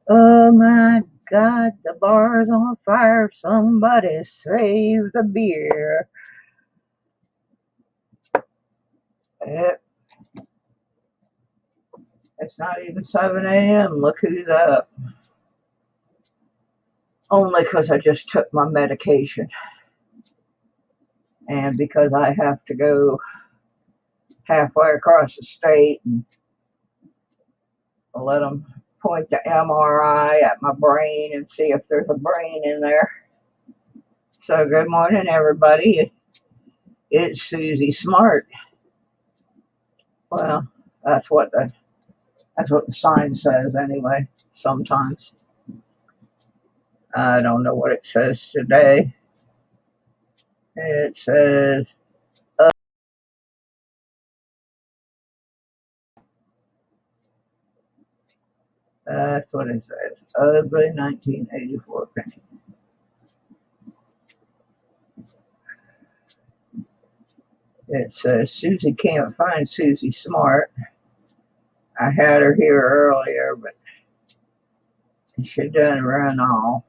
Oh my God, the bar's on fire. Somebody save the beer. Yep, it's not even 7 a.m. Look who's up. Only because I just took my medication and because I have to go halfway across the state and let them point the MRI at my brain and see if there's a brain in there. So, good morning, everybody. It's Suzy Smart. Well, that's what the sign says anyway. Sometimes I don't know what it says today. It says that's what it says. Ugly 1984 penny. It says Suzy can't find Suzy Smart. I had her here earlier, but she done run off.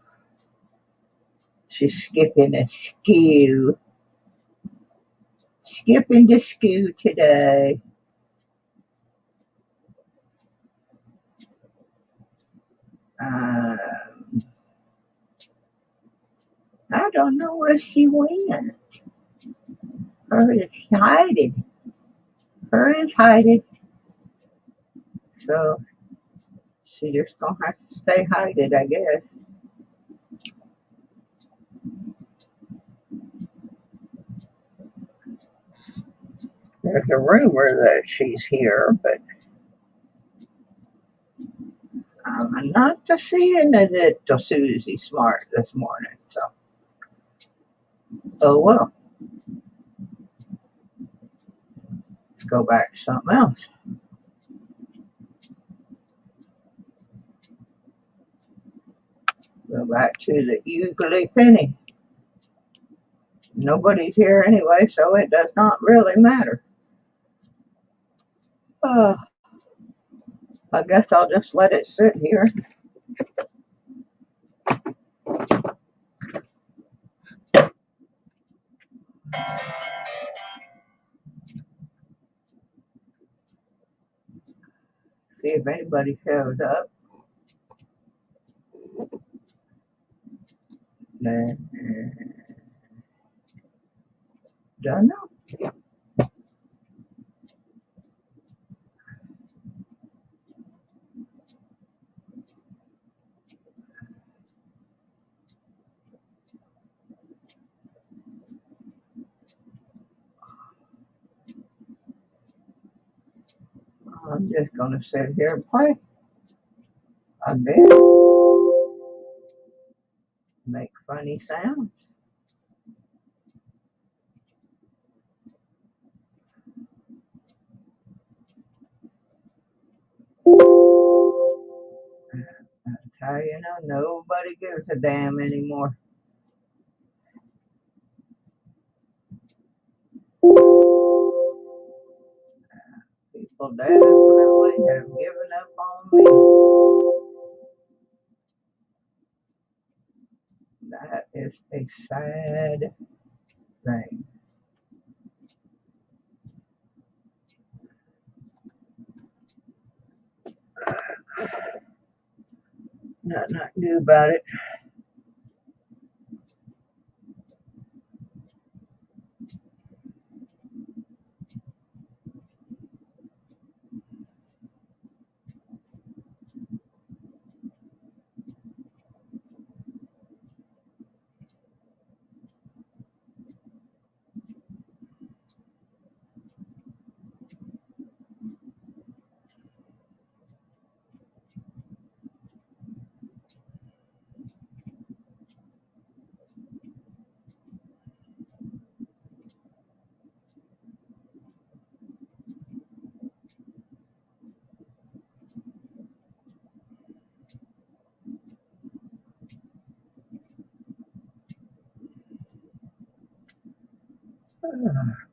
She's skipping a skew. Skipping the skew today. Uh, I don't know where she went. Her is hiding. Her is hiding. So she just gonna have to stay hiding, I guess. There's a rumor that she's here, but I'm not seeing it to Suzy Smart this morning. So, oh well. Let's go back to something else. Go back to the Ugly Penny. Nobody's here anyway, so it does not really matter. Uh, I guess I'll just let it sit here. See if anybody shows up. Don't know. I'm just gonna sit here and play. I did make funny sounds. That's how you know nobody gives a damn anymore. People definitely have given up on me. That is a sad thing. Nothing I can do about it.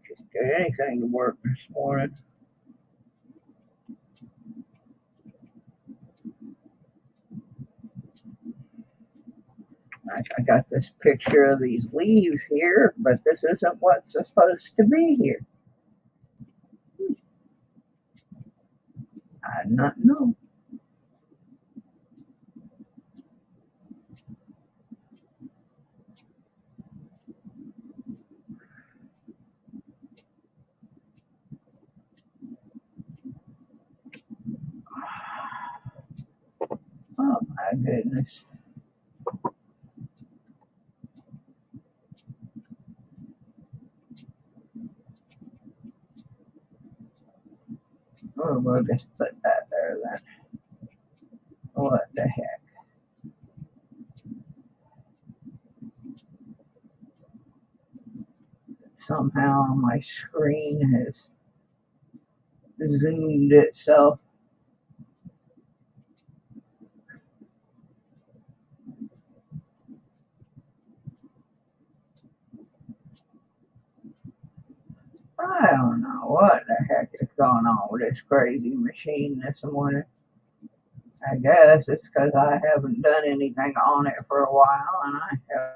Just get anything to work this morning. Like I got this picture of these leaves here, but this isn't what's supposed to be here. I do not know. Oh my goodness. Oh, we'll just put that there then. What the heck? Somehow my screen has zoomed itself. I don't know what the heck is going on with this crazy machine this morning. I guess it's because I haven't done anything on it for a while and I have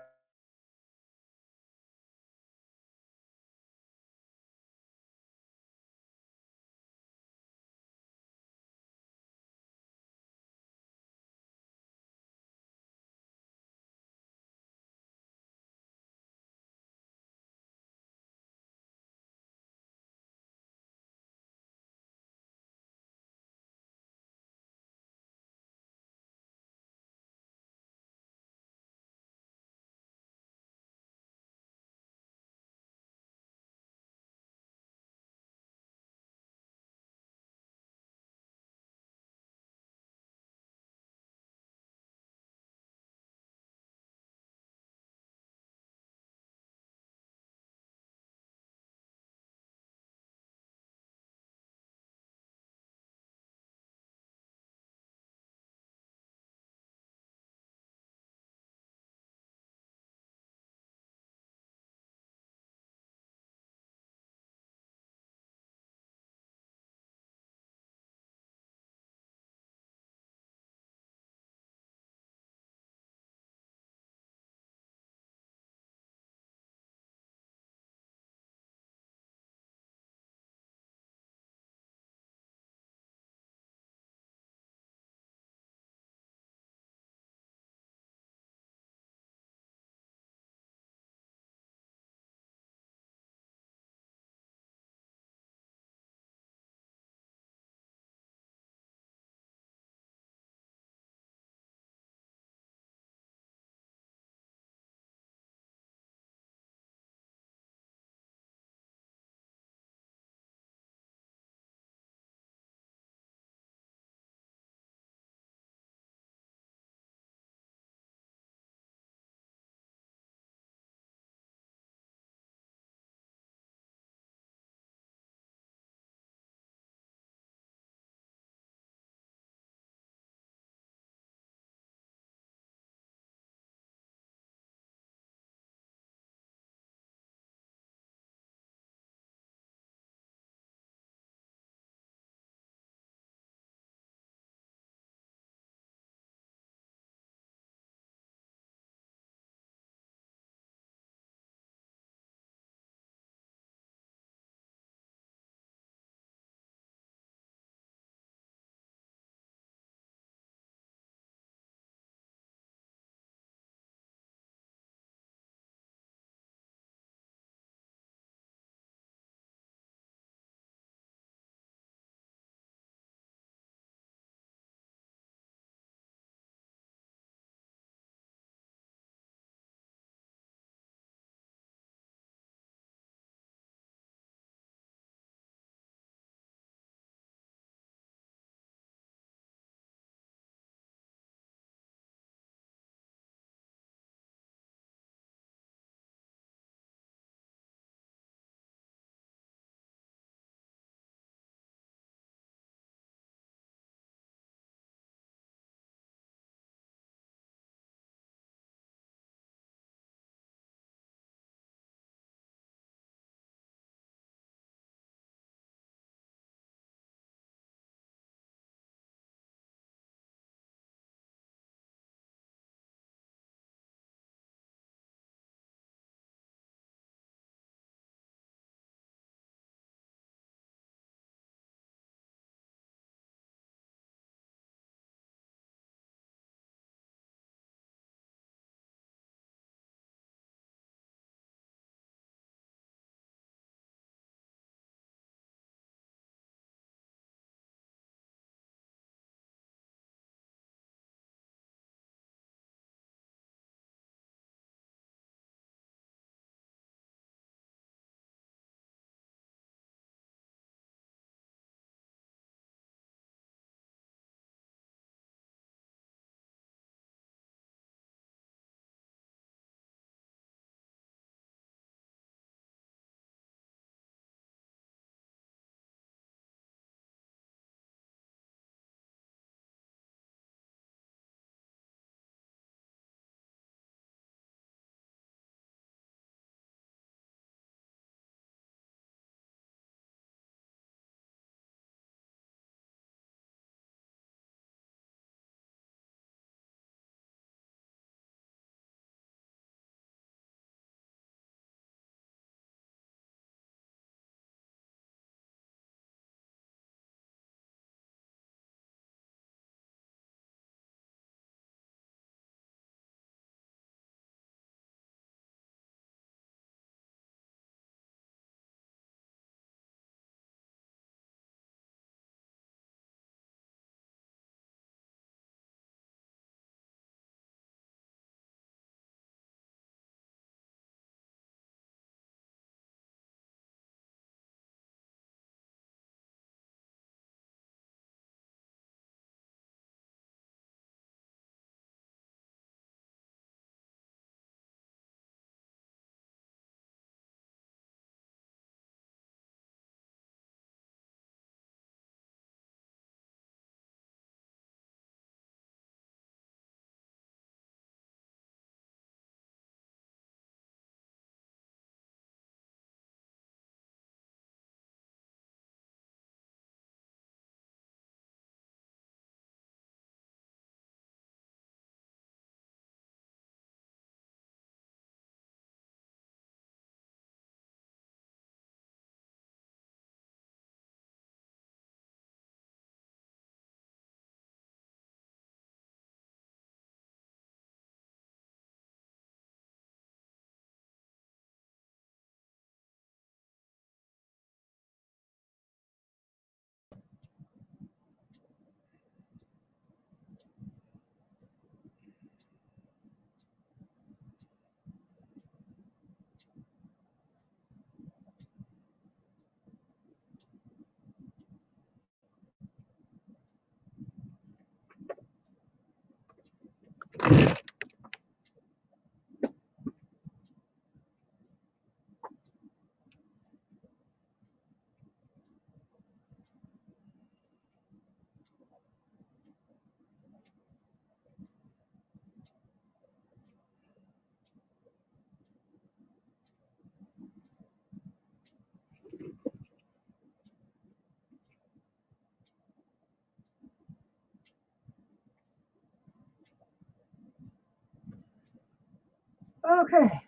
Okay.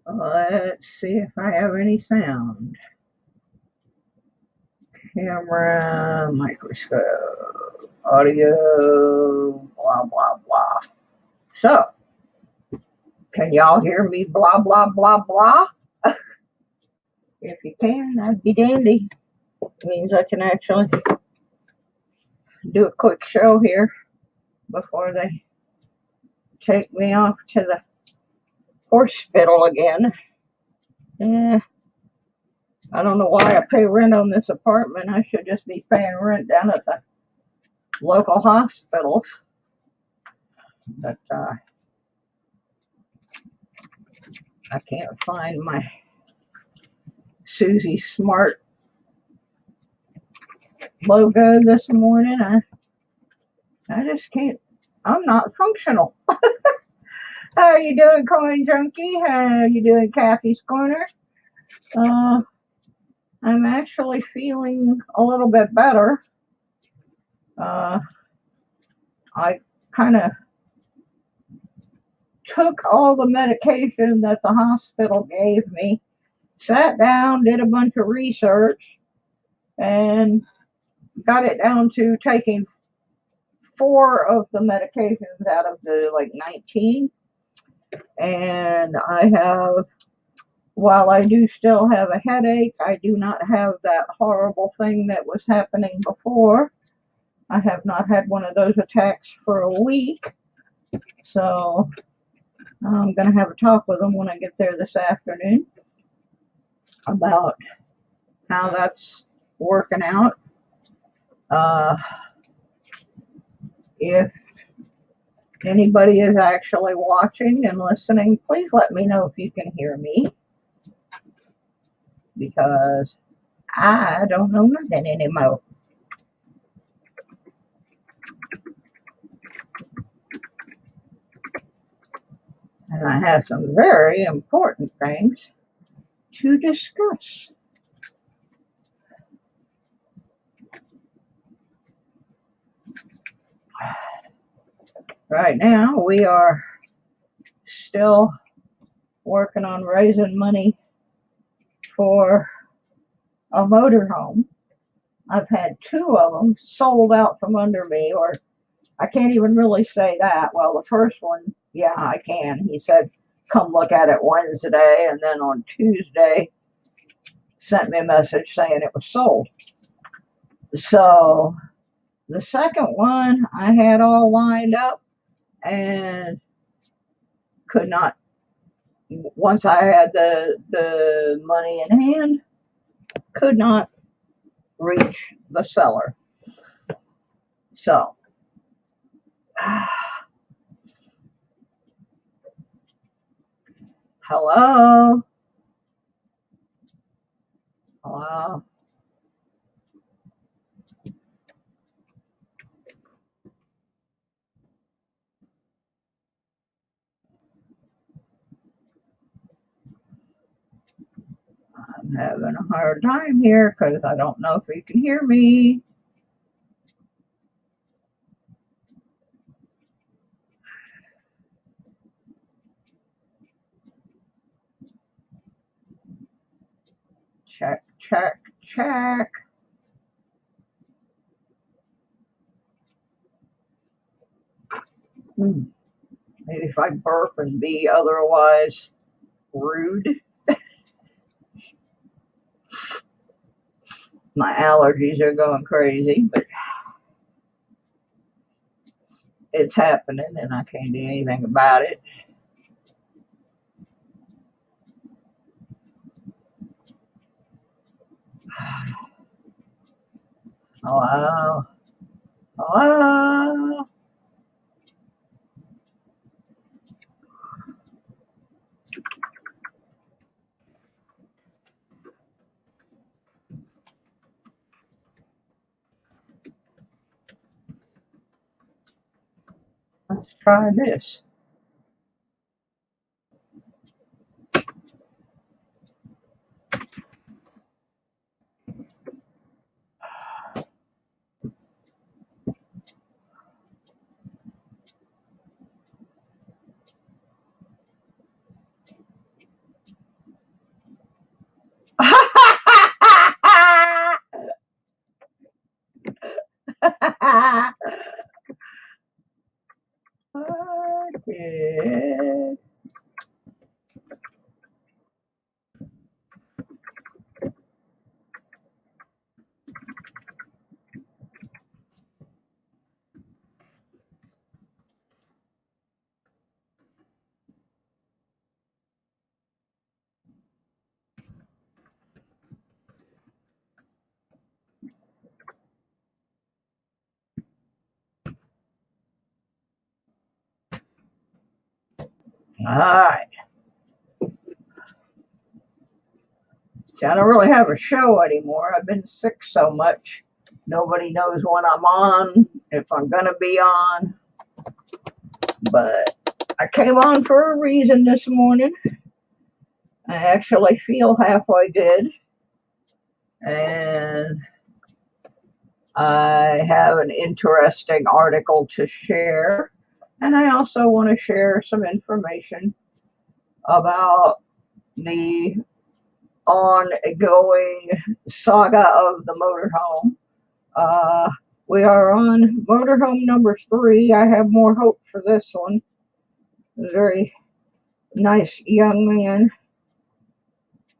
Let's see if I have any sound. Camera, microscope, audio, blah, blah, blah. So, can y'all hear me blah, blah, blah, blah? If you can, that'd be dandy. It means I can actually do a quick show here before they take me off to the hospital again. Yeah, I don't know why I pay rent on this apartment. I should just be paying rent down at the local hospitals. But I can't find my Suzy Smart logo this morning. I just can't. I'm not functional. How are you doing, Coin Junkie? How are you doing, Kathy's Corner? I'm actually feeling a little bit better. I kind of took all the medication that the hospital gave me, sat down, did a bunch of research, and got it down to taking 4 of the medications out of the 19. And I have, while I do still have a headache, I do not have that horrible thing that was happening before. I have not had one of those attacks for a week. So I'm going to have a talk with them when I get there this afternoon about how that's working out. If anybody is actually watching and listening, please let me know if you can hear me, because I don't know nothing anymore. And I have some very important things to discuss. Right now, we are still working on raising money for a motorhome. I've had 2 of them sold out from under me, or I can't even really say that. Well, the first one, yeah, I can. He said, come look at it Wednesday, and then on Tuesday sent me a message saying it was sold. So the second one I had all lined up and could not, once I had the money in hand, could not reach the seller. So hello. Hello. I'm having a hard time here because I don't know if you can hear me. Check, check, check. Maybe if I burp and be otherwise rude. My allergies are going crazy, but it's happening and I can't do anything about it. Hello? Hello? Let's try this. Okay. All right. See, I don't really have a show anymore. I've been sick so much. Nobody knows when I'm on, if I'm going to be on. But I came on for a reason this morning. I actually feel halfway good. And I have an interesting article to share. And I also want to share some information about the ongoing saga of the motorhome. Uh, we are on motorhome number 3. I have more hope for this one. A very nice young man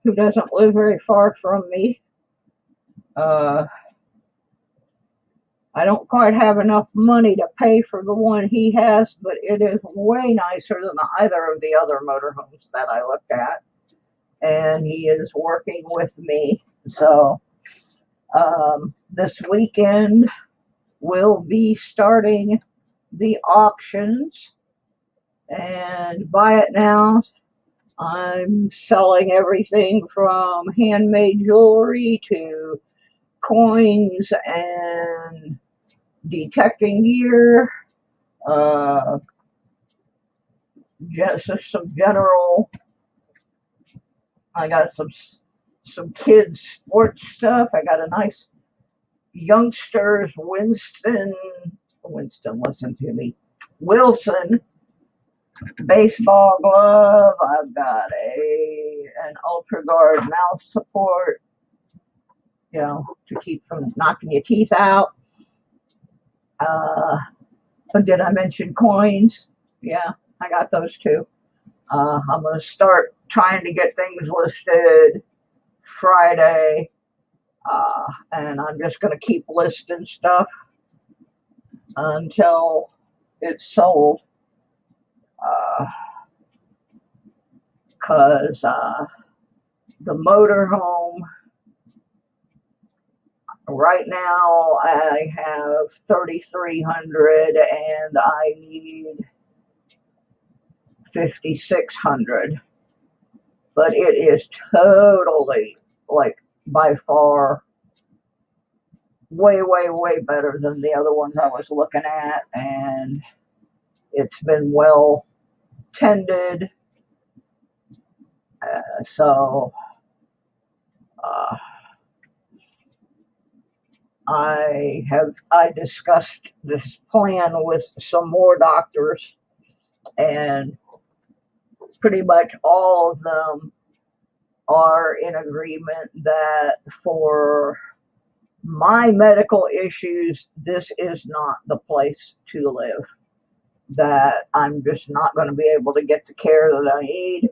who doesn't live very far from me. I don't quite have enough money to pay for the one he has, but it is way nicer than either of the other motorhomes that I looked at. And he is working with me. So this weekend we'll be starting the auctions. And buy it now. I'm selling everything from handmade jewelry to coins and detecting gear, just some general. I got some kids sports stuff. I got a nice youngsters Winston, listen to me, Wilson baseball glove. I've got an Ultra Guard mouth support, to keep from knocking your teeth out. Did I mention coins? Yeah, I got those too. I'm going to start trying to get things listed Friday, and I'm just going to keep listing stuff until it's sold. Because the motorhome, right now I have 3,300 and I need 5,600, but it is totally, like, by far way better than the other ones I was looking at, and it's been well tended. So I discussed this plan with some more doctors, and pretty much all of them are in agreement that for my medical issues, this is not the place to live. That I'm just not going to be able to get the care that I need.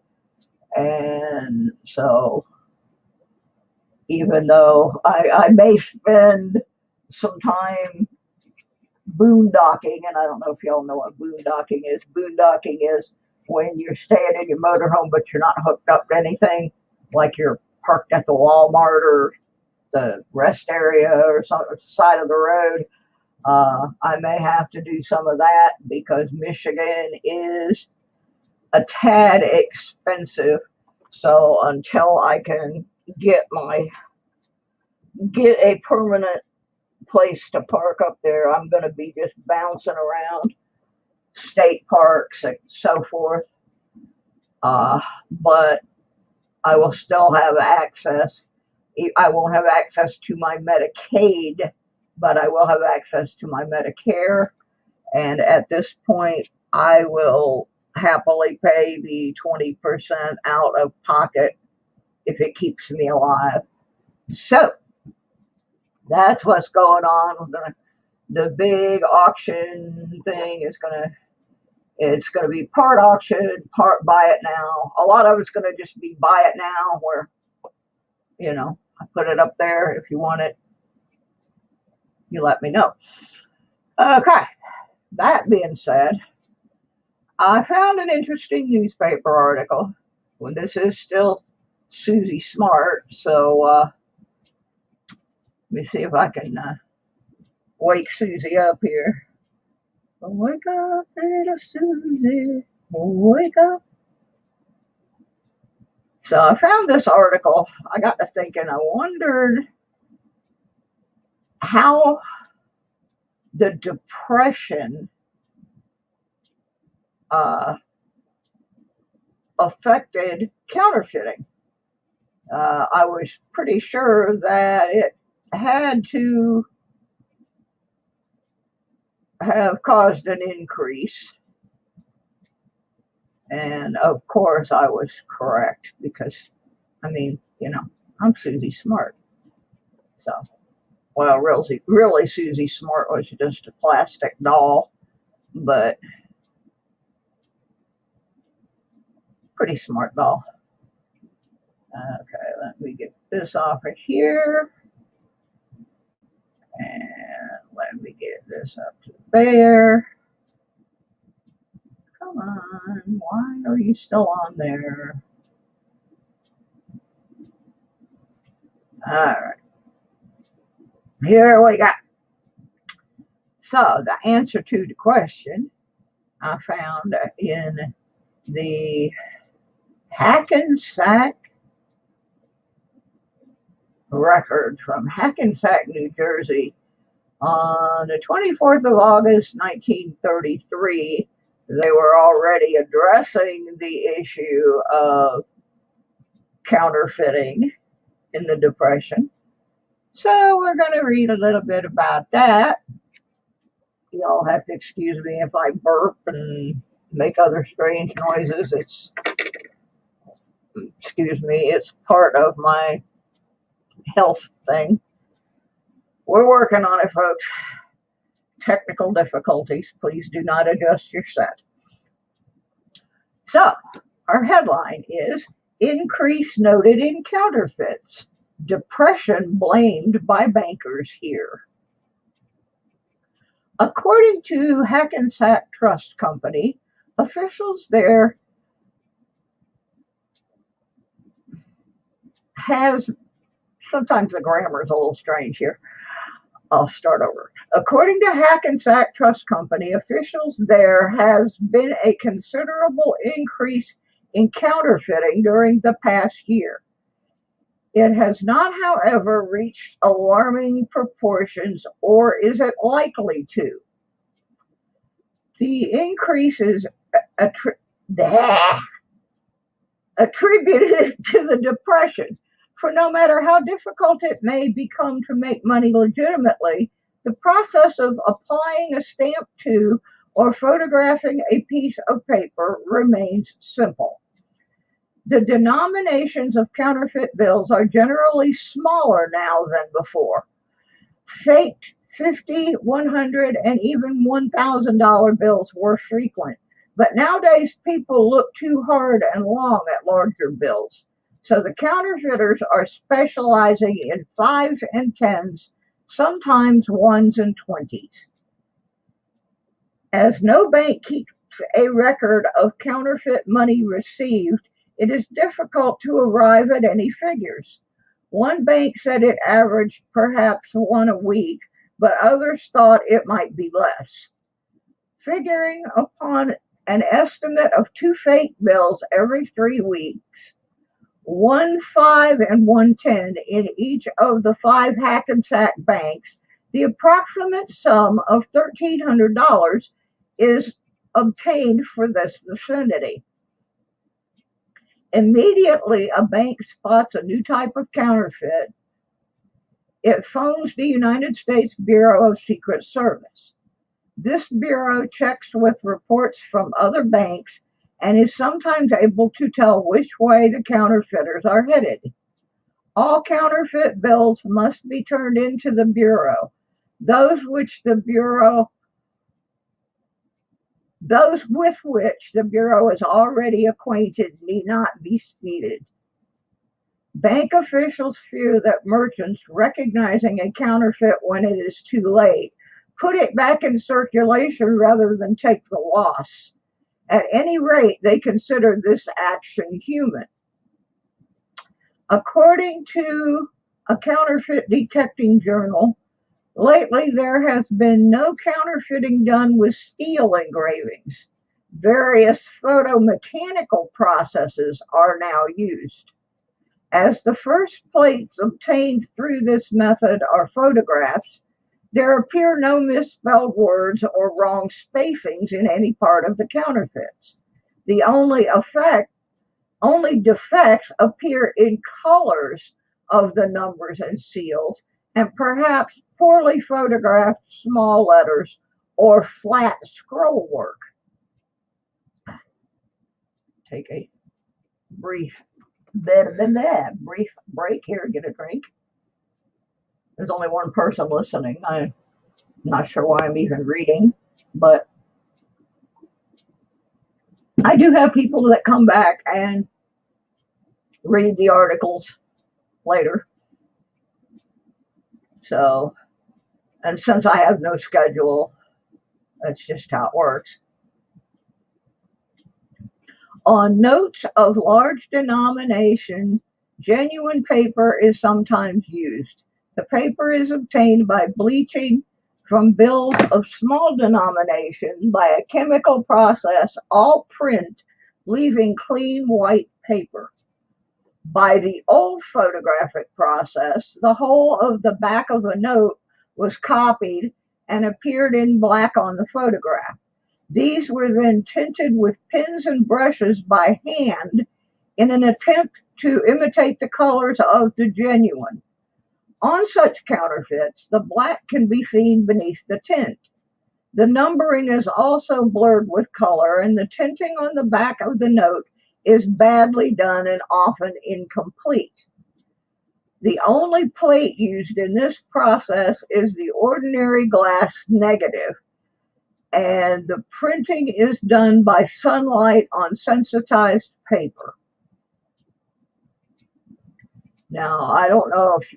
And so, even though I may spend some time boondocking, and I don't know if y'all know what boondocking is. Boondocking is when you're staying in your motorhome, but you're not hooked up to anything, like you're parked at the Walmart or the rest area or some side of the road. I may have to do some of that because Michigan is a tad expensive. So until I can get a permanent place to park up there, I'm going to be just bouncing around state parks and so forth. But I will still have access. I won't have access to my Medicaid, but I will have access to my Medicare. And at this point, I will happily pay the 20% out of pocket if it keeps me alive. So that's what's going on. We're going to the big auction thing is it's gonna be part auction, part buy it now. A lot of it's gonna just be buy it now, where I put it up there. If you want it, you let me know. Okay, that being said, I found an interesting newspaper article. Well, this is still Suzy Smart, so let me see if I can wake Suzy up here. Wake up, little Suzy, wake up. So I found this article. I got to thinking, I wondered how the Depression affected counterfeiting. I was pretty sure that it had to have caused an increase. And of course, I was correct because, I'm Suzy Smart. So, well, really, Suzy Smart was just a plastic doll, but pretty smart doll. Okay, let me get this off of here. And let me get this up to there. Come on, why are you still on there? All right. Here we go. So the answer to the question I found in the Hackensack record from Hackensack, New Jersey, on the 24th of August, 1933. They were already addressing the issue of counterfeiting in the Depression. So we're going to read a little bit about that. Y'all have to excuse me if I burp and make other strange noises. It's part of my health thing. We're working on it, folks. Technical difficulties. Please do not adjust your set. So, our headline is Increase Noted in Counterfeits. Depression Blamed by Bankers Here. According to Hackensack Trust Company, officials there sometimes the grammar is a little strange here. I'll start over. According to Hackensack Trust Company, officials there has been a considerable increase in counterfeiting during the past year. It has not, however, reached alarming proportions, or is it likely to. The increase is attributed to the Depression. For no matter how difficult it may become to make money legitimately, the process of applying a stamp to or photographing a piece of paper remains simple. The denominations of counterfeit bills are generally smaller now than before. Faked $50, $100, and even $1,000 bills were frequent, but nowadays people look too hard and long at larger bills. So the counterfeiters are specializing in 5s and 10s, sometimes 1s and 20s. As no bank keeps a record of counterfeit money received, it is difficult to arrive at any figures. One bank said it averaged perhaps one a week, but others thought it might be less. Figuring upon an estimate of 2 fake bills every 3 weeks, 1 5 and 1 10 in each of the 5 Hackensack banks, the approximate sum of $1,300 is obtained for this vicinity. Immediately, a bank spots a new type of counterfeit. It phones the United States Bureau of Secret Service. This bureau checks with reports from other banks and is sometimes able to tell which way the counterfeiters are headed. All counterfeit bills must be turned into the bureau. Those with which the Bureau is already acquainted need not be speeded. Bank officials fear that merchants, recognizing a counterfeit when it is too late, put it back in circulation rather than take the loss. At any rate, they consider this action human. According to a counterfeit detecting journal, lately there has been no counterfeiting done with steel engravings. Various photomechanical processes are now used. As the first plates obtained through this method are photographs, there appear no misspelled words or wrong spacings in any part of the counterfeits. The only defects appear in colors of the numbers and seals, and perhaps poorly photographed small letters or flat scroll work. Take a brief break here, get a drink. There's only one person listening. I'm not sure why I'm even reading, but I do have people that come back and read the articles later. So, and since I have no schedule, that's just how it works. On notes of large denomination, genuine paper is sometimes used. The paper is obtained by bleaching from bills of small denomination by a chemical process, all print, leaving clean white paper. By the old photographic process, the whole of the back of a note was copied and appeared in black on the photograph. These were then tinted with pens and brushes by hand in an attempt to imitate the colors of the genuine. On such counterfeits, the black can be seen beneath the tint. The numbering is also blurred with color, and the tinting on the back of the note is badly done and often incomplete. The only plate used in this process is the ordinary glass negative, and the printing is done by sunlight on sensitized paper. Now, I don't know if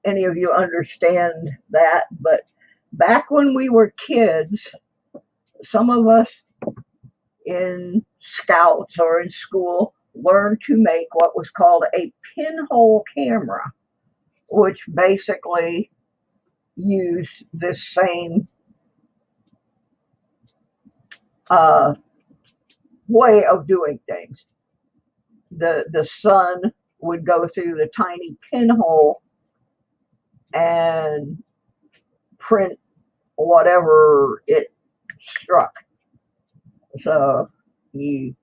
any of you understand that, but back when we were kids, some of us in scouts or in school learned to make what was called a pinhole camera, which basically used this same way of doing things. The sun would go through the tiny pinhole and print whatever it struck. So you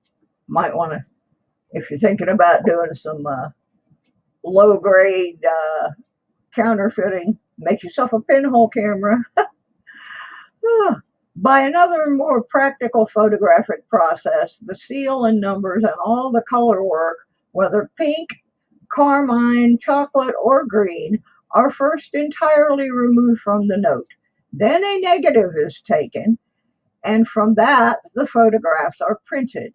might want to, if you're thinking about doing some low grade counterfeiting, make yourself a pinhole camera. By another more practical photographic process, the seal and numbers and all the color work, whether pink, carmine, chocolate, or green, are first entirely removed from the note. Then a negative is taken, and from that the photographs are printed.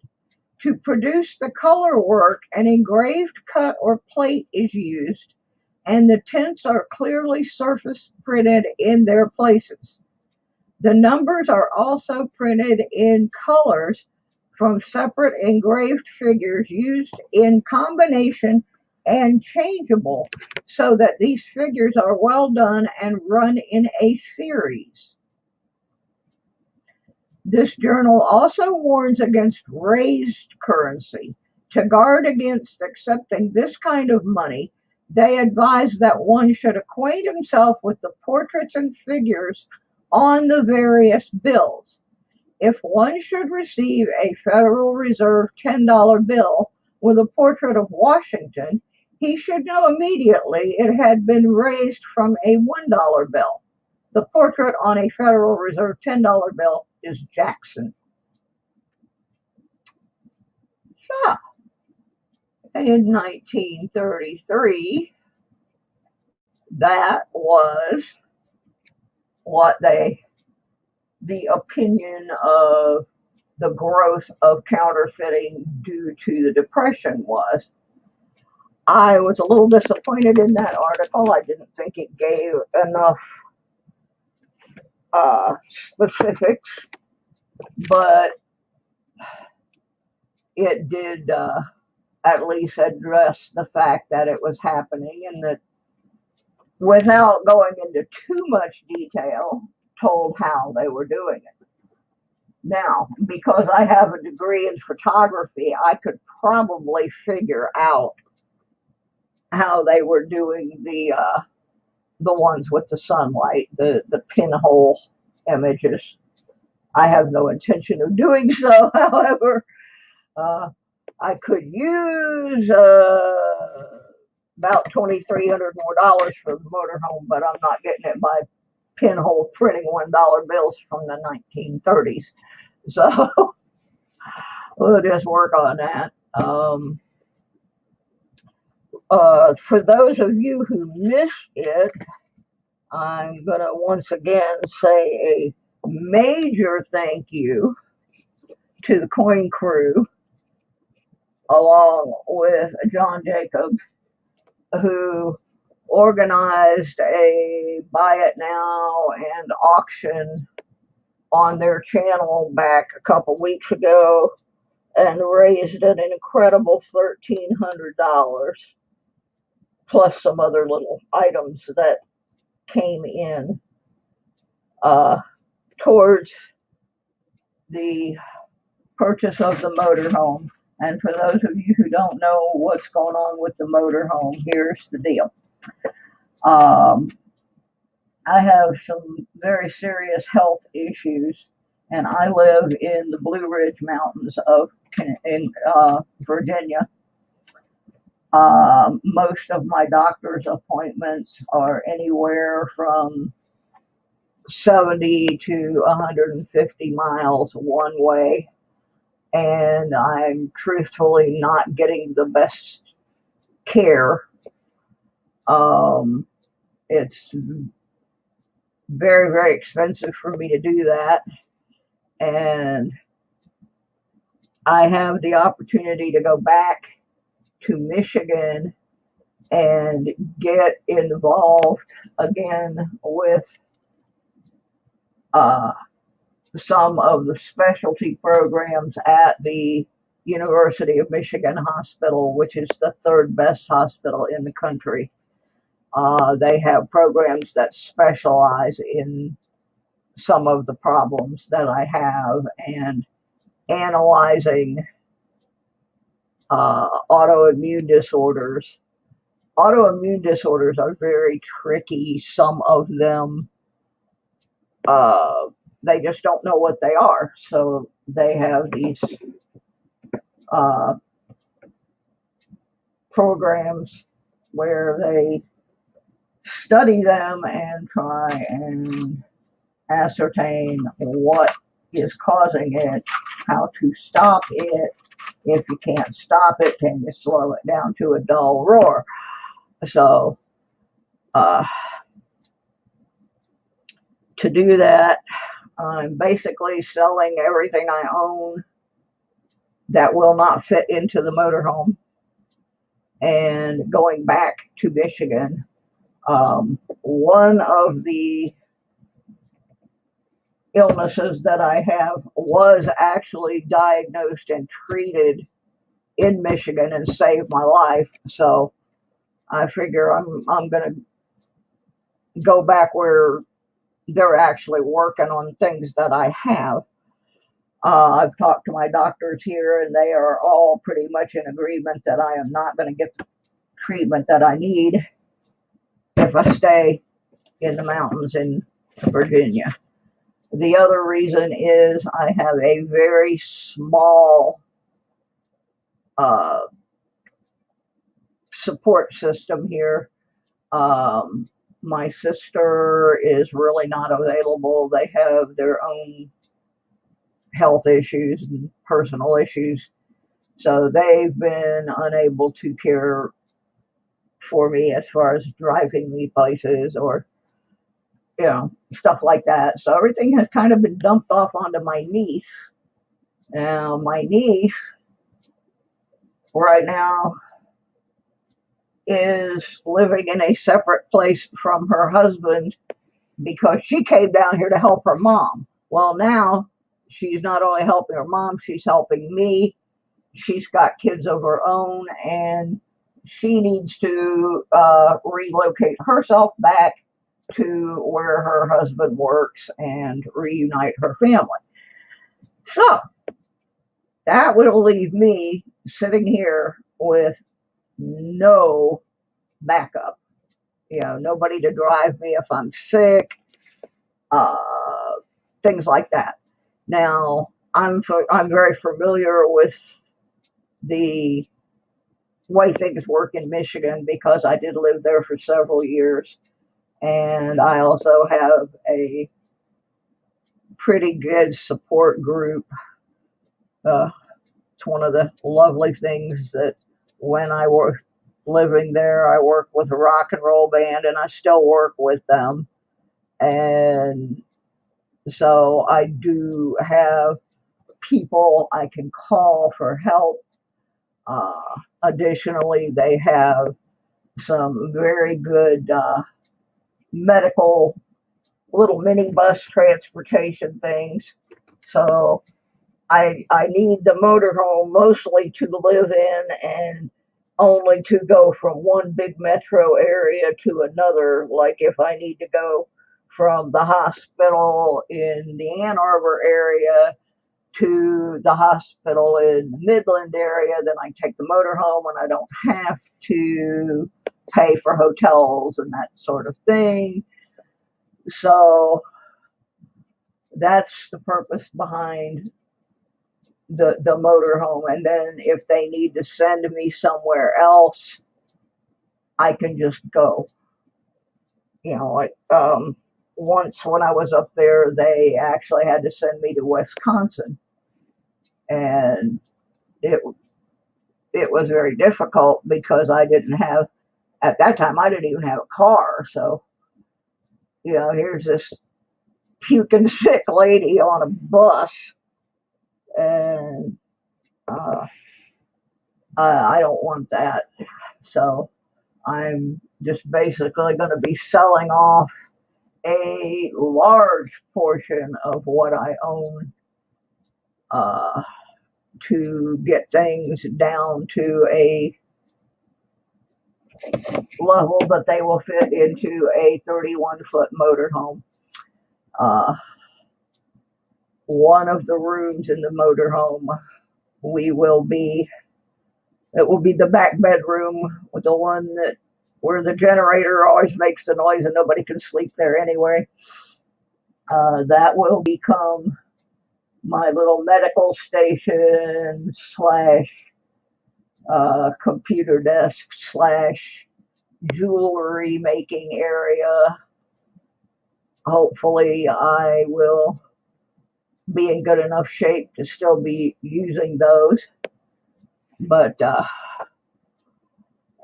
To produce the color work, an engraved cut or plate is used, and the tints are clearly surface printed in their places. The numbers are also printed in colors from separate engraved figures used in combination and changeable, so that these figures are well done and run in a series. This journal also warns against raised currency. To guard against accepting this kind of money, they advise that one should acquaint himself with the portraits and figures on the various bills. If one should receive a Federal Reserve $10 bill with a portrait of Washington, he should know immediately it had been raised from a $1 bill. The portrait on a Federal Reserve $10 bill is Jackson. So, in 1933, that was what the opinion of the growth of counterfeiting due to the Depression was. I was a little disappointed in that article. I didn't think it gave enough specifics, but it did at least address the fact that it was happening, and that without going into too much detail, told how they were doing it. Now, because I have a degree in photography, I could probably figure out how they were doing the ones with the sunlight, the pinhole images. I have no intention of doing so, however. I could use about $2,300 more for the motorhome, but I'm not getting it by pinhole printing $1 bills from the 1930s. So we'll just work on that. For those of you who missed it, I'm going to once again say a major thank you to the Coin Crew, along with John Jacobs, who organized a buy it now and auction on their channel back a couple weeks ago and raised an incredible $1,300, plus some other little items that came in towards the purchase of the motorhome. And for those of you who don't know what's going on with the motorhome, here's the deal. I have some very serious health issues, and I live in the Blue Ridge Mountains in Virginia. Most of my doctor's appointments are anywhere from 70 to 150 miles one way, and I'm truthfully not getting the best care. It's very, very expensive for me to do that, and I have the opportunity to go back to Michigan and get involved again with some of the specialty programs at the University of Michigan Hospital, which is the third best hospital in the country. They have programs that specialize in some of the problems that I have, and analyzing autoimmune disorders. Autoimmune disorders are very tricky. Some of them, they just don't know what they are. So they have these programs where they study them and try and ascertain what is causing it, how to stop it. If you can't stop it, can you slow it down to a dull roar? So to do that, I'm basically selling everything I own that will not fit into the motorhome and going back to Michigan. One of the illnesses that I have was actually diagnosed and treated in Michigan and saved my life. So I figure I'm going to go back where they're actually working on things that I have. I've talked to my doctors here, and they are all pretty much in agreement that I am not going to get the treatment that I need if I stay in the mountains in Virginia. The other reason is I have a very small support system here. My sister is really not available. They have their own health issues and personal issues. So they've been unable to care for me as far as driving me places or stuff like that. So everything has kind of been dumped off onto my niece. Now, my niece right now is living in a separate place from her husband because she came down here to help her mom. Well, now she's not only helping her mom, she's helping me. She's got kids of her own, and she needs to relocate herself back to where her husband works and reunite her family. So that will leave me sitting here with no backup. Nobody to drive me if I'm sick, uh, things like that. Now, I'm very familiar with the way things work in Michigan because I did live there for several years, and I also have a pretty good support group. It's one of the lovely things that when I was living there, I worked with a rock and roll band, and I still work with them. And so I do have people I can call for help. Additionally, they have some very good medical little mini bus transportation things. So I need the motorhome mostly to live in and only to go from one big metro area to another. Like if I need to go from the hospital in the Ann Arbor area to the hospital in the Midland area, then I take the motorhome and I don't have to pay for hotels and that sort of thing. So that's the purpose behind the motorhome. And then if they need to send me somewhere else, I can just go. Like once when I was up there, they actually had to send me to Wisconsin, and it it was very difficult because I didn't have at that time I didn't even have a car. So here's this puking sick lady on a bus, and uh, I don't want that. So I'm just basically going to be selling off a large portion of what I own to get things down to a level that they will fit into a 31-foot motorhome. One of the rooms in the motorhome it will be the back bedroom, with the one where the generator always makes the noise and nobody can sleep there anyway. That will become my little medical station slash computer desk slash jewelry making area. Hopefully, I will be in good enough shape to still be using those. But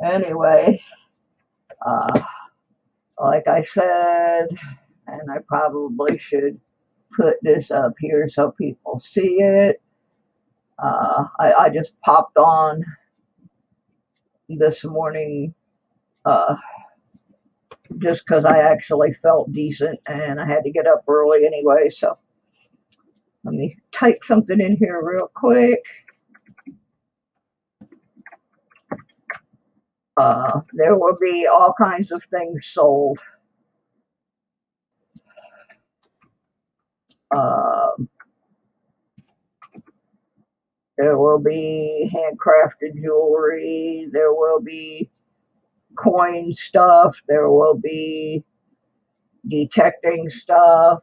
anyway, like I said, and I probably should put this up here so people see it. I just popped on this morning just because I actually felt decent and I had to get up early anyway. So let me type something in here real quick. There will be all kinds of things sold. There will be handcrafted jewelry. There will be coin stuff. There will be detecting stuff.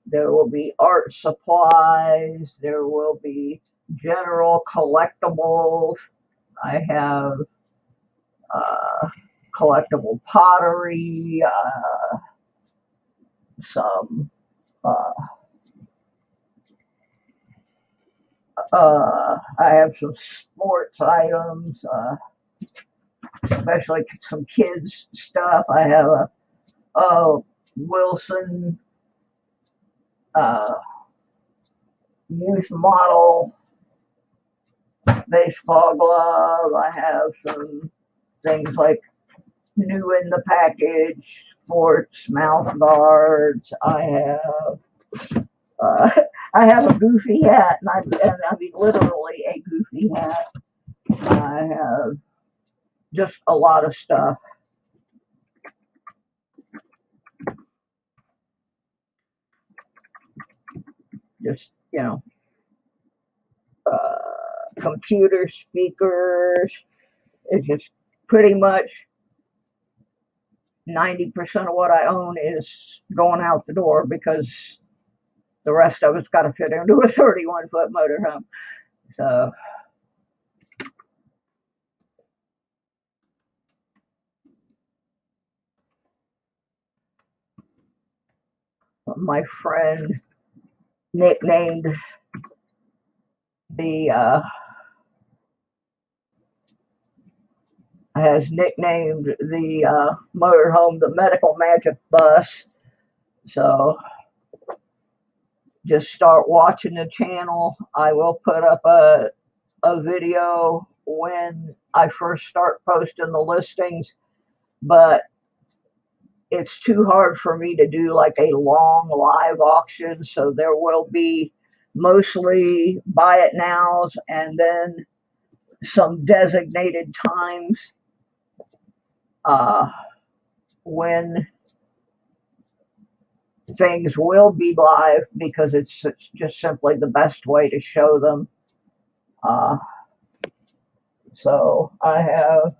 There will be art supplies. There will be general collectibles. I have collectible pottery, some I have some sports items, especially some kids stuff. I have Wilson uh, youth model baseball glove. I have some things like new in the package sports mouth guards. Uh, I have a goofy hat, and I mean literally a goofy hat. I have just a lot of stuff. Just computer speakers. It's just pretty much 90% of what I own is going out the door because the rest of it's got to fit into a 31-foot motorhome. So my friend nicknamed the has nicknamed the motorhome the medical magic bus. So just start watching the channel. I will put up a video when I first start posting the listings, but it's too hard for me to do like a long live auction. So there will be mostly buy it nows and then some designated times uh, when things will be live because it's just simply the best way to show them. Uh, so I have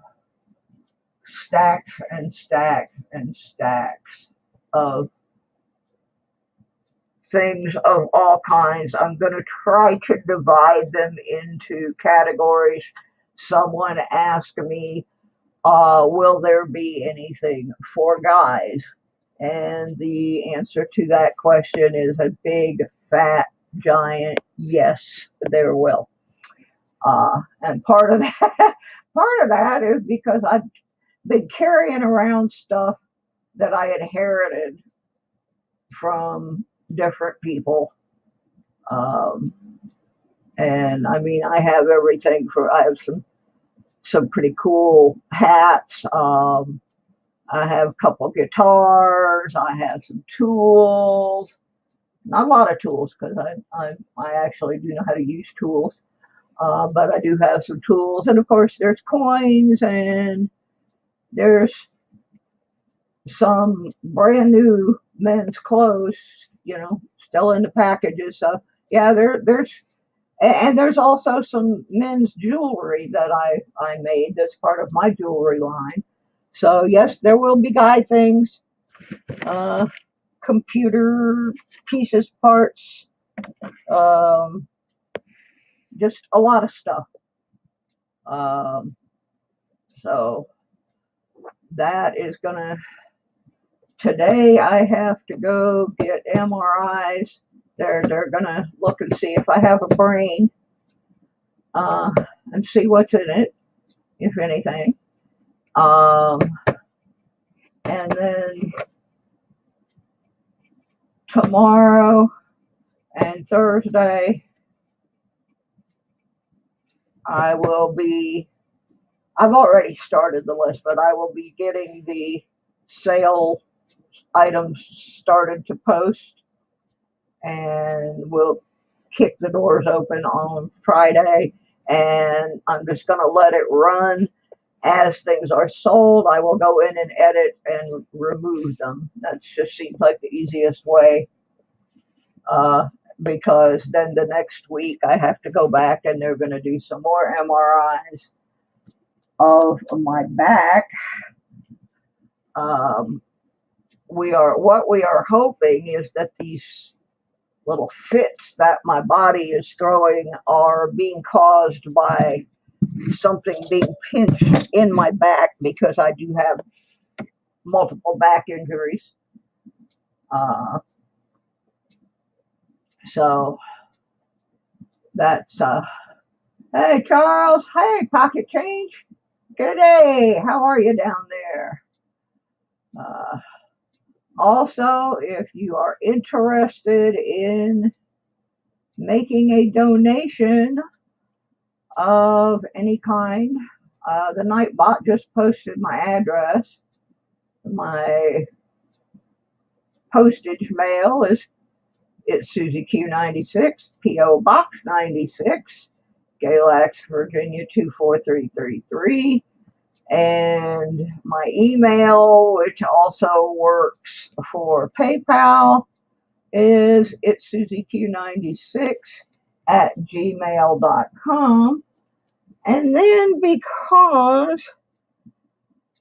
stacks and stacks and stacks of things of all kinds. I'm going to try to divide them into categories. Someone asked me, will there be anything for guys? And the answer to that question is a big, fat, giant yes, there will. And part of that is because I've been carrying around stuff that I inherited from different people. And I mean, I have everything I have some pretty cool hats. I have a couple guitars. I have some tools. Not a lot of tools because I actually do know how to use tools. But I do have some tools, and of course, there's coins, and there's some brand new men's clothes, still in the packages. So yeah, there's also some men's jewelry that I made that's part of my jewelry line. So yes, there will be guy things, uh, computer pieces, parts, um, just a lot of stuff. Um, so that is gonna. Today I have to go get MRIs. They're gonna look and see if I have a brain, and see what's in it, if anything. Um, and then tomorrow and Thursday, I've already started the list, but I will be getting the sale items started to post, and we'll kick the doors open on Friday, and I'm just going to let it run. As things are sold, I will go in and edit and remove them. That just seems like the easiest way, because then the next week I have to go back and they're going to do some more MRIs of my back. Um, what we are hoping is that these little fits that my body is throwing are being caused by something being pinched in my back, because I do have multiple back injuries. Uh, so that's hey Charles, hey pocket change, good day. How are you down there? Uh, Also, if you are interested in making a donation of any kind, the Nightbot just posted my address. My postage mail is it's Suzy Q96, P.O. Box 96, Galax, Virginia 24333. And my email, which also works for PayPal, is it's SuzyQ96 at gmail.com. And then because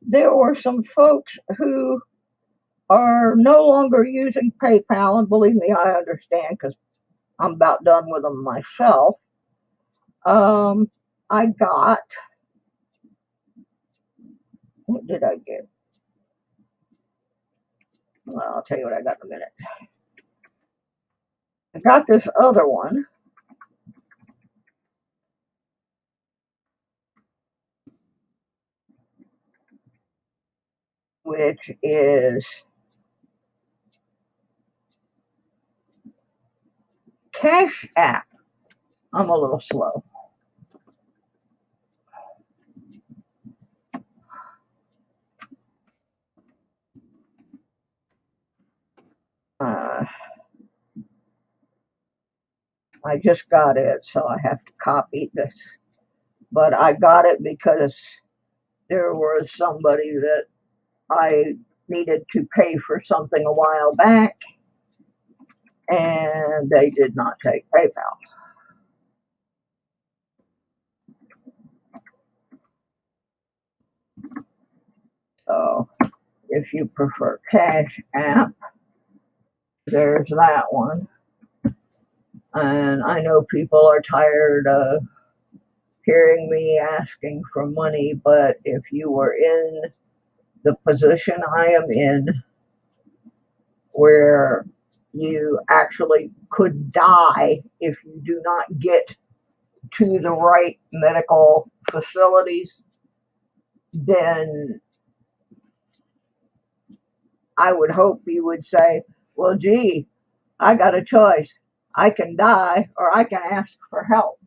there were some folks who are no longer using PayPal, and believe me, I understand because I'm about done with them myself. I got, what did I get? Well, I'll tell you what I got in a minute. I got this other one, which is Cash App. I'm a little slow. I just got it, so I have to copy this. But I got it because there was somebody that I needed to pay for something a while back, and they did not take PayPal. So if you prefer Cash App, there's that one. And I know people are tired of hearing me asking for money, but if you were in the position I am in, where you actually could die if you do not get to the right medical facilities, then I would hope you would say, well, gee, I got a choice. I can die or I can ask for help.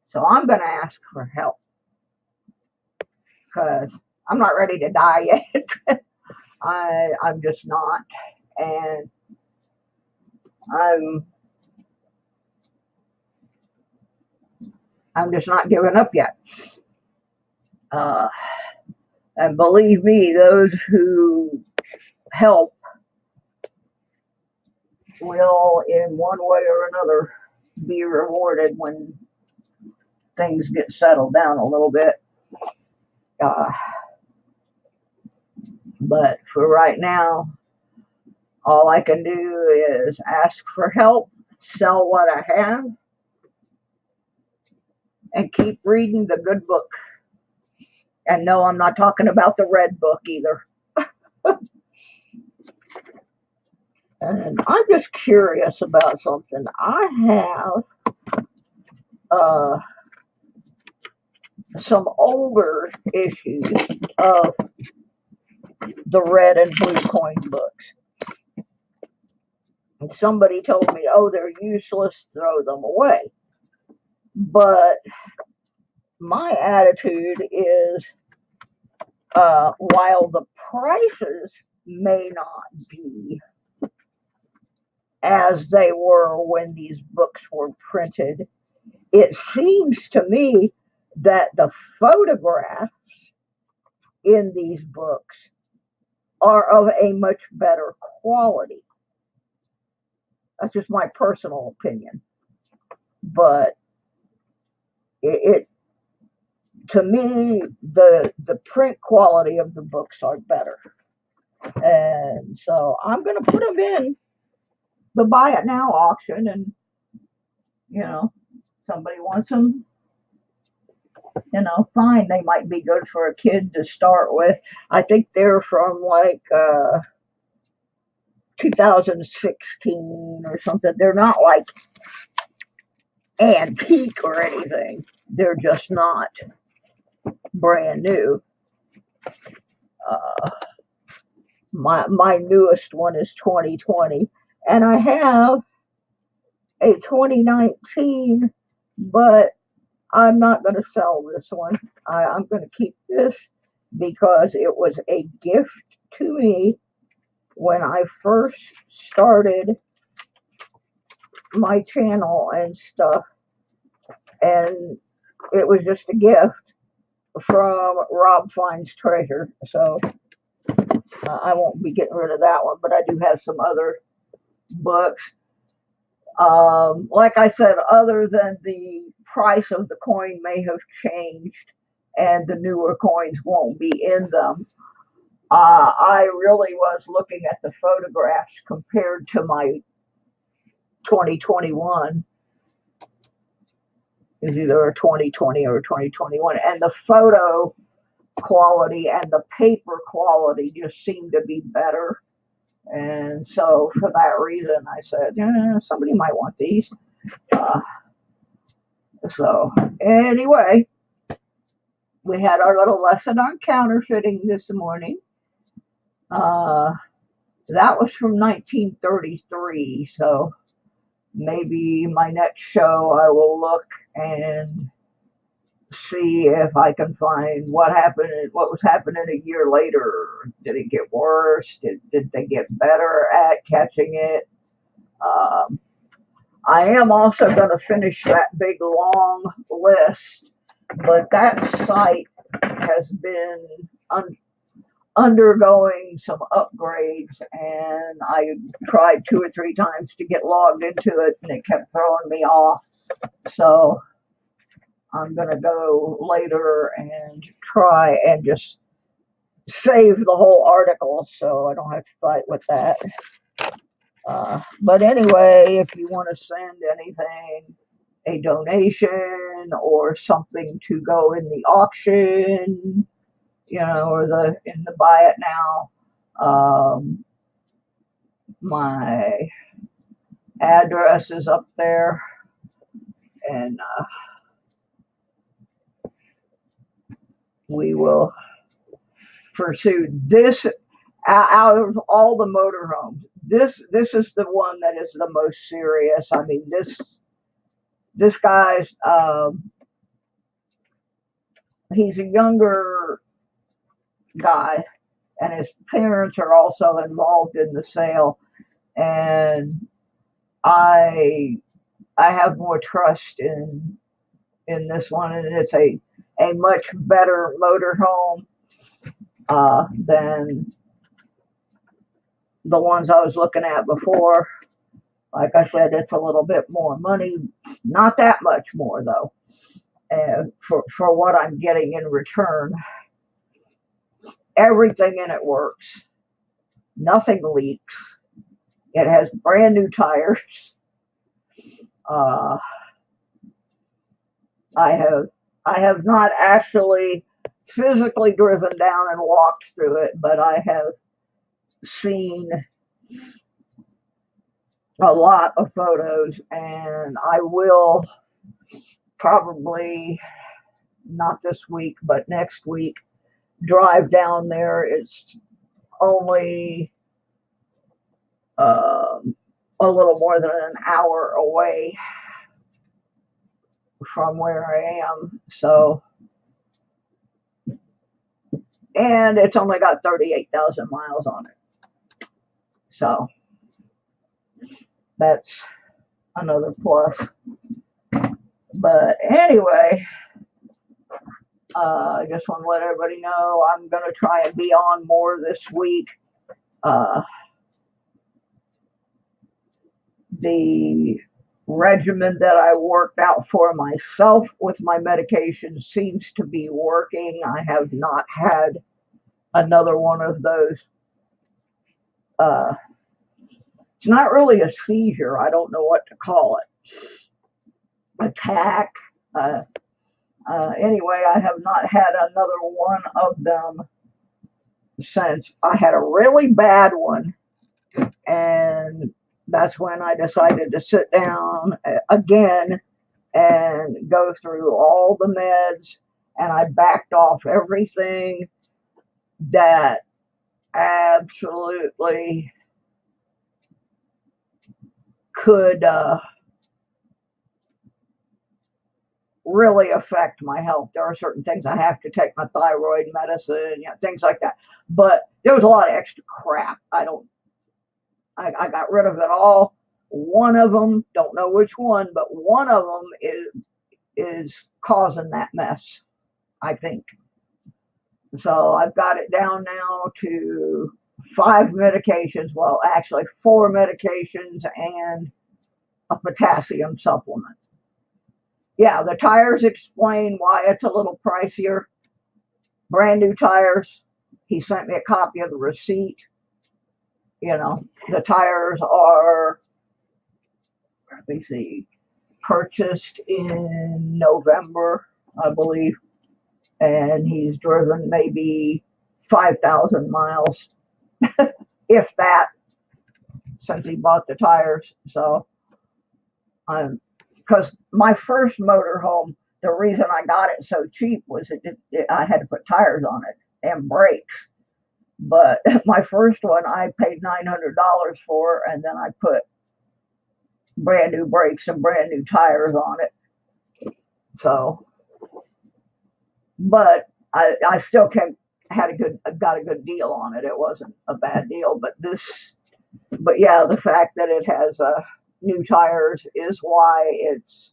So I'm going to ask for help because I'm not ready to die yet. I'm just not. And I'm just not giving up yet. And believe me, those who help will, in one way or another, be rewarded when things get settled down a little bit. But for right now, all I can do is ask for help, sell what I have, and keep reading the good book. And no, I'm not talking about the red book either. And I'm just curious about something. I have some older issues of the red and blue coin books. And somebody told me, oh, they're useless, throw them away. But my attitude is, while the prices may not be as they were when these books were printed, it seems to me that the photographs in these books are of a much better quality. That's just my personal opinion. But it to me, the print quality of the books are better. And so I'm going to put them in the buy it now auction, and somebody wants them, fine. They might be good for a kid to start with. I think they're from like 2016 or something. They're not like antique or anything. They're just not brand new. My newest one is 2020, and I have a 2019, but I'm not going to sell this one. I'm going to keep this because it was a gift to me when I first started my channel and stuff, and it was just a gift from Rob Finds Treasure. So I won't be getting rid of that one, but I do have some other books. Like I said, other than the price of the coin may have changed and the newer coins won't be in them, I really was looking at the photographs compared to my 2021. Is either a 2020 or a 2021, and the photo quality and the paper quality just seemed to be better. And so, for that reason, I said, somebody might want these. Uh, so, anyway, we had our little lesson on counterfeiting this morning. Uh, that was from 1933. So, maybe my next show I will look and see if I can find what happened, what was happening a year later. Did it get worse? Did they get better at catching it? Um, I am also going to finish that big long list, but that site has been undergoing some upgrades, and I tried 2 or 3 times to get logged into it, and it kept throwing me off. So I'm going to go later and try and just save the whole article so I don't have to fight with that. But anyway, if you want to send anything, a donation or something to go in the auction, or in the buy it now, my address is up there, and we will pursue this. Out of all the motorhomes, this is the one that is the most serious. I mean, this guy's he's a younger guy, and his parents are also involved in the sale, and I have more trust in this one, and it's a much better motorhome than the ones I was looking at before. Like I said, it's a little bit more money, not that much more though, for what I'm getting in return. Everything in it works. Nothing leaks. It has brand new tires. Uh, I have not actually physically driven down and walked through it, but I have seen a lot of photos, and I will probably not this week, but next week drive down there. It's only a little more than an hour away from where I am. So, and it's only got 38,000 miles on it. So that's another plus. But anyway, I just want to let everybody know I'm going to try and be on more this week. The regimen that I worked out for myself with my medication seems to be working. I have not had another one of those. It's not really a seizure. I don't know what to call it. Attack. Anyway, I have not had another one of them since I had a really bad one, and that's when I decided to sit down again and go through all the meds, and I backed off everything that absolutely could really affect my health. There are certain things I have to take, my thyroid medicine, things like that. But there was a lot of extra crap. I got rid of it all. One of them, don't know which one, but one of them is causing that mess, I think. So I've got it down now to 5 medications. Well, actually, 4 medications and a potassium supplement. Yeah, the tires explain why it's a little pricier. Brand new tires. He sent me a copy of the receipt. The tires are, let me see, purchased in November, I believe, and he's driven maybe 5,000 miles, if that, since he bought the tires. So, because my first motorhome, the reason I got it so cheap was I had to put tires on it and brakes. But my first one, I paid $900 for, and then I put brand new brakes and brand new tires on it. So, but I still got a good deal on it. It wasn't a bad deal, but yeah, the fact that it has new tires is why it's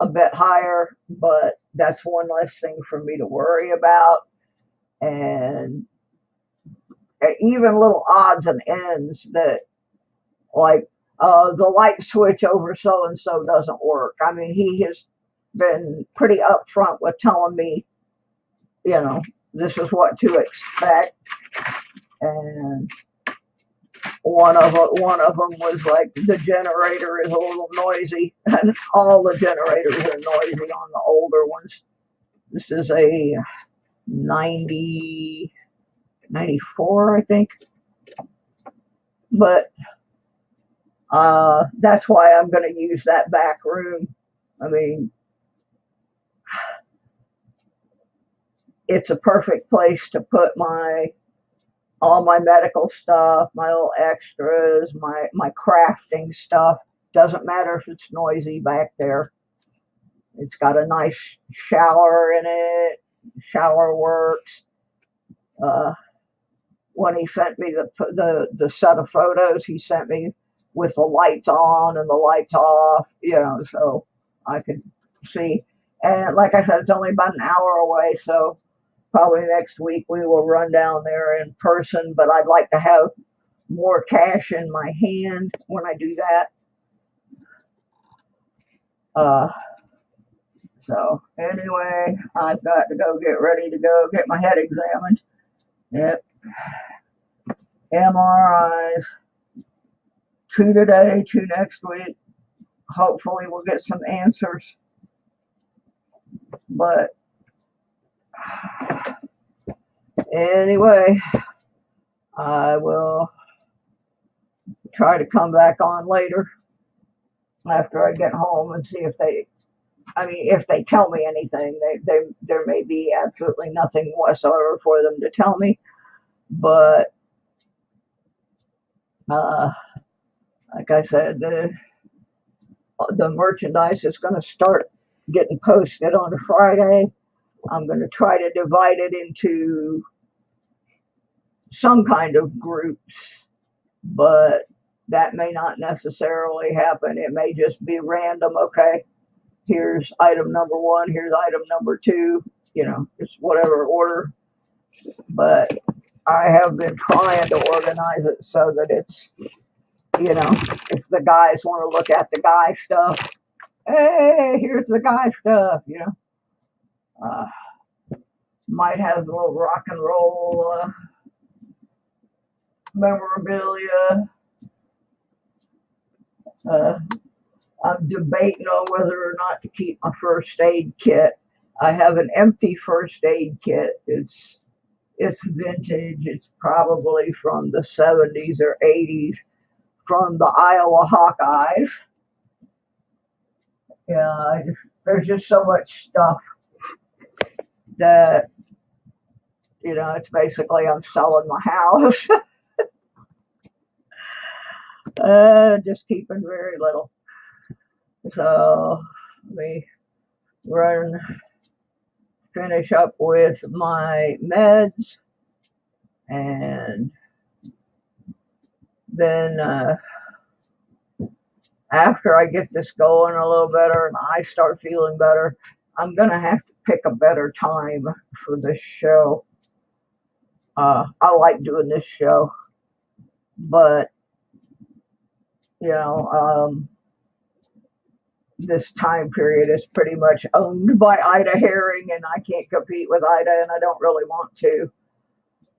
a bit higher. But that's one less thing for me to worry about, and even little odds and ends that, like, the light switch over so and so doesn't work. I mean, he has been pretty upfront with telling me, this is what to expect. And one of them was like, the generator is a little noisy, and all the generators are noisy on the older ones. This is a 94, I think. But that's why I'm going to use that back room. I mean, it's a perfect place to put all my medical stuff, my little extras, my crafting stuff. Doesn't matter if it's noisy back there. It's got a nice shower in it. Shower works. When he sent me the set of photos, he sent me with the lights on and the lights off, so I could see. And like I said, it's only about an hour away, so probably next week we will run down there in person, but I'd like to have more cash in my hand when I do that. So anyway, I've got to go get ready to go get my head examined. Yep. MRIs, 2 today, 2 next week. Hopefully we'll get some answers. But anyway, I will try to come back on later after I get home and see if they tell me anything. There may be absolutely nothing whatsoever for them to tell me, but like I said, the merchandise is going to start getting posted on a Friday. I'm going to try to divide it into some kind of groups, but that may not necessarily happen. It may just be random. Okay, here's item number 1, here's item number 2, just whatever order. But I have been trying to organize it so that it's, if the guys want to look at the guy stuff, hey, here's the guy stuff, might have a little rock and roll memorabilia. I'm debating on whether or not to keep my first aid kit. I have an empty first aid kit. It's vintage. It's probably from the 70s or 80s, from the Iowa Hawkeyes. There's just so much stuff that You know, it's basically I'm selling my house, just keeping very little. So let me finish up with my meds, and then after I get this going a little better and I start feeling better, I'm gonna have to pick a better time for this show. I like doing this show, but you know, this time period is pretty much owned by Ida Herring, and I can't compete with Ida, and I don't really want to.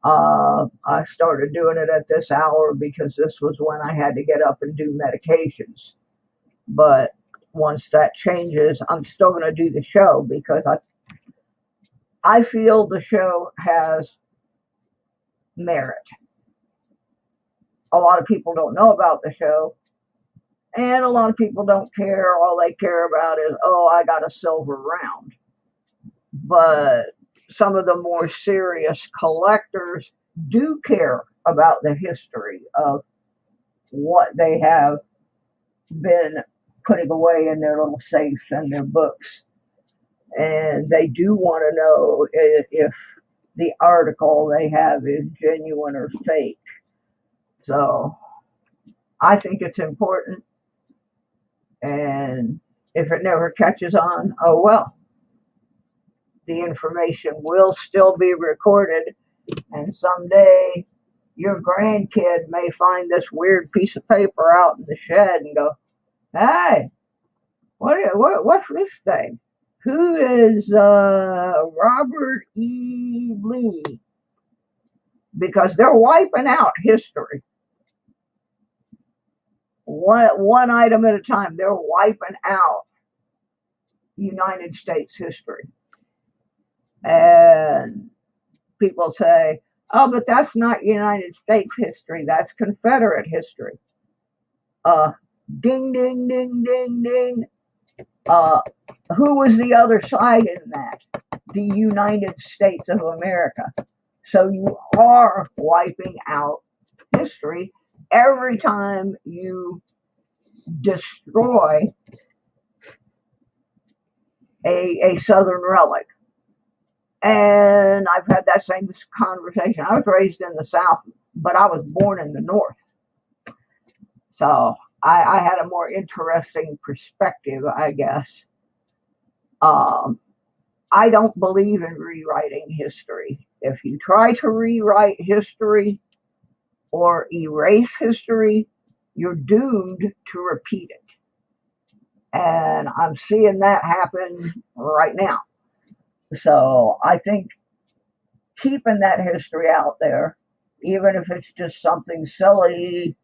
I started doing it at this hour because this was when I had to get up and do medications. But once that changes, I'm still going to do the show because I feel the show has merit. A lot of people don't know about the show, and a lot of people don't care. All they care about is, oh, I got a silver round. But some of the more serious collectors do care about the history of what they have been putting away in their little safes and their books. And they do want to know if the article they have is genuine or fake. So I think it's important. And if it never catches on, oh well. The information will still be recorded, and someday your grandkid may find this weird piece of paper out in the shed and go, "Hey, what's this thing? Who is Robert E. Lee?" Because they're wiping out history. One item at a time. They're wiping out United States history. And people say, oh, but that's not United States history. That's Confederate history. Ding, ding, ding, ding, ding. Who was the other side in that? The United States of America. So you are wiping out history every time you destroy a Southern relic. And I've had that same conversation. I was raised in the South, but I was born in the North. So I had a more interesting perspective, I guess. I don't believe in rewriting history. If you try to rewrite history or erase history, you're doomed to repeat it. And I'm seeing that happen right now. So I think keeping that history out there, even if it's just something silly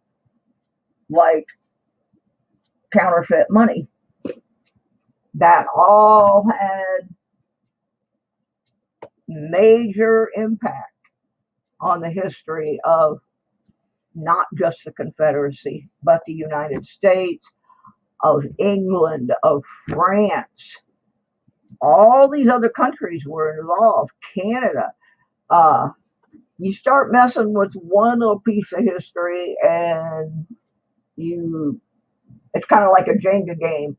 like counterfeit money, that all had major impact on the history of not just the Confederacy, but the United States, of England, of France. All these other countries were involved, Canada. You start messing with one little piece of history and it's kind of like a Jenga game.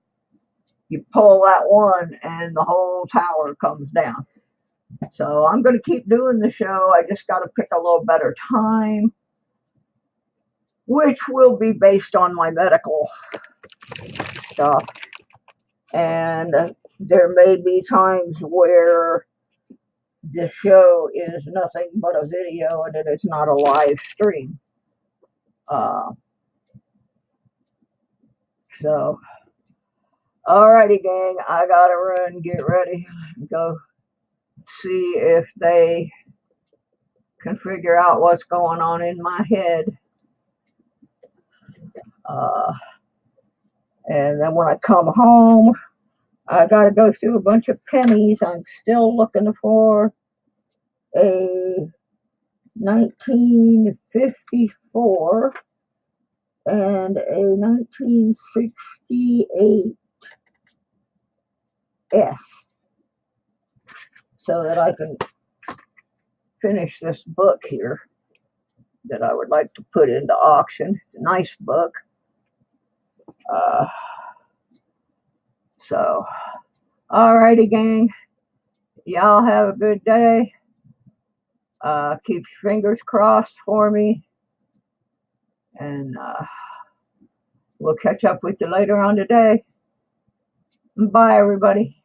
You pull that one and the whole tower comes down. So I'm going to keep doing the show. I just got to pick a little better time, which will be based on my medical stuff. And there may be times where the show is nothing but a video and it is not a live stream. So, alrighty, gang, I gotta run, get ready, go see if they can figure out what's going on in my head. And then when I come home, I gotta go through a bunch of pennies. I'm still looking for a 1954 and a 1968 S, so that I can finish this book here that I would like to put into auction. It's a nice book. Uh, so, alrighty, gang. Y'all have a good day. Keep your fingers crossed for me. And we'll catch up with you later on today. Bye, everybody.